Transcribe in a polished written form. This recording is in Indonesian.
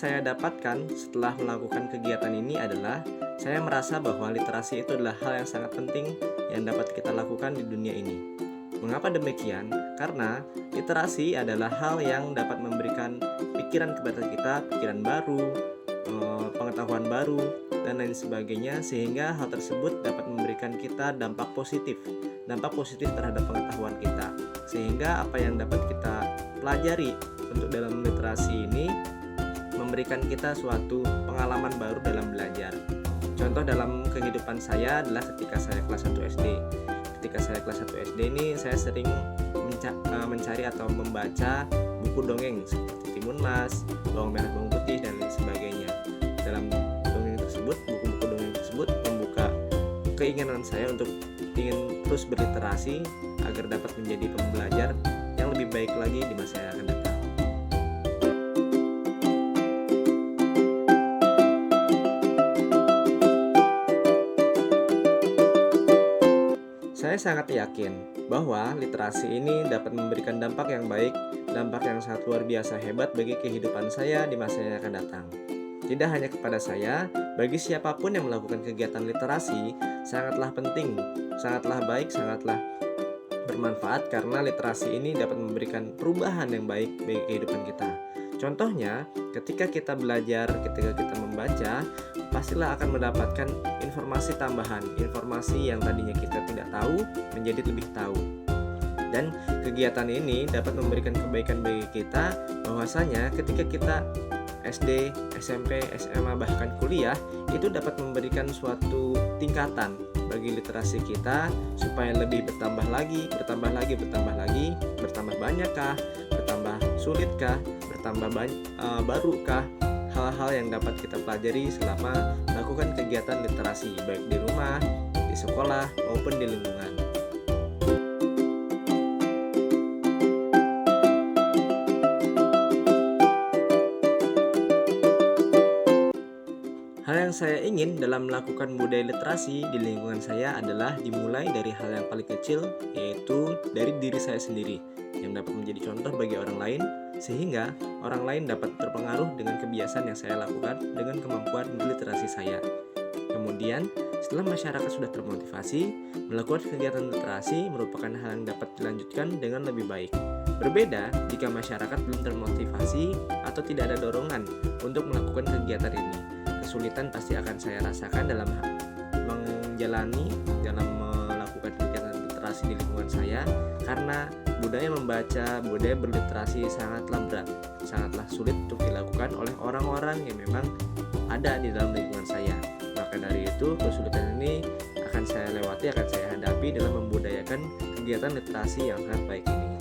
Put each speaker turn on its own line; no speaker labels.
saya dapatkan setelah melakukan kegiatan ini adalah saya merasa bahwa literasi itu adalah hal yang sangat penting yang dapat kita lakukan di dunia ini. Mengapa demikian? Karena literasi adalah hal yang dapat memberikan pikiran kepada kita, pikiran baru, pengetahuan baru, dan lain sebagainya, sehingga hal tersebut dapat memberikan kita dampak positif terhadap pengetahuan kita, sehingga apa yang dapat kita pelajari untuk dalam literasi ini memberikan kita suatu pengalaman baru dalam belajar. Contoh dalam kehidupan saya adalah ketika saya kelas 1 SD. Ketika saya kelas 1 SD ini saya sering mencari atau membaca buku dongeng seperti Timun Mas, Bawang Merah Bawang Putih, dan lain sebagainya. Dalam dongeng tersebut, buku-buku dongeng tersebut membuka keinginan saya untuk ingin terus berliterasi agar dapat menjadi pembelajar yang lebih baik lagi di masa yang akan datang. Saya sangat yakin bahwa literasi ini dapat memberikan dampak yang baik, dampak yang sangat luar biasa hebat bagi kehidupan saya di masa yang akan datang. Tidak hanya kepada saya, bagi siapapun yang melakukan kegiatan literasi sangatlah penting, sangatlah baik, sangatlah bermanfaat karena literasi ini dapat memberikan perubahan yang baik bagi kehidupan kita. Contohnya, ketika kita belajar, ketika kita membaca, pastilah akan mendapatkan informasi tambahan, informasi yang tadinya kita tidak tahu menjadi lebih tahu. Dan kegiatan ini dapat memberikan kebaikan bagi kita, bahwasanya ketika kita SD, SMP, SMA, bahkan kuliah, itu dapat memberikan suatu tingkatan bagi literasi kita supaya lebih bertambah lagi, bertambah banyakkah, bertambah sulitkah, bertambah barukah hal-hal yang dapat kita pelajari selama melakukan kegiatan literasi, baik di rumah, di sekolah, maupun di lingkungan. Hal yang saya ingin dalam melakukan budaya literasi di lingkungan saya adalah dimulai dari hal yang paling kecil, yaitu dari diri saya sendiri, yang dapat menjadi contoh bagi orang lain, sehingga orang lain dapat terpengaruh dengan kebiasaan yang saya lakukan dengan kemampuan berliterasi saya. Kemudian, setelah masyarakat sudah termotivasi, melakukan kegiatan literasi merupakan hal yang dapat dilanjutkan dengan lebih baik. Berbeda jika masyarakat belum termotivasi atau tidak ada dorongan untuk melakukan kegiatan ini. Kesulitan pasti akan saya rasakan dalam melakukan kegiatan literasi di lingkungan saya, karena budaya membaca, budaya berliterasi sangatlah berat, sangatlah sulit untuk dilakukan oleh orang-orang yang memang ada di dalam lingkungan saya. Maka dari itu, kesulitan ini akan saya lewati, akan saya hadapi dalam membudayakan kegiatan literasi yang sangat baik ini.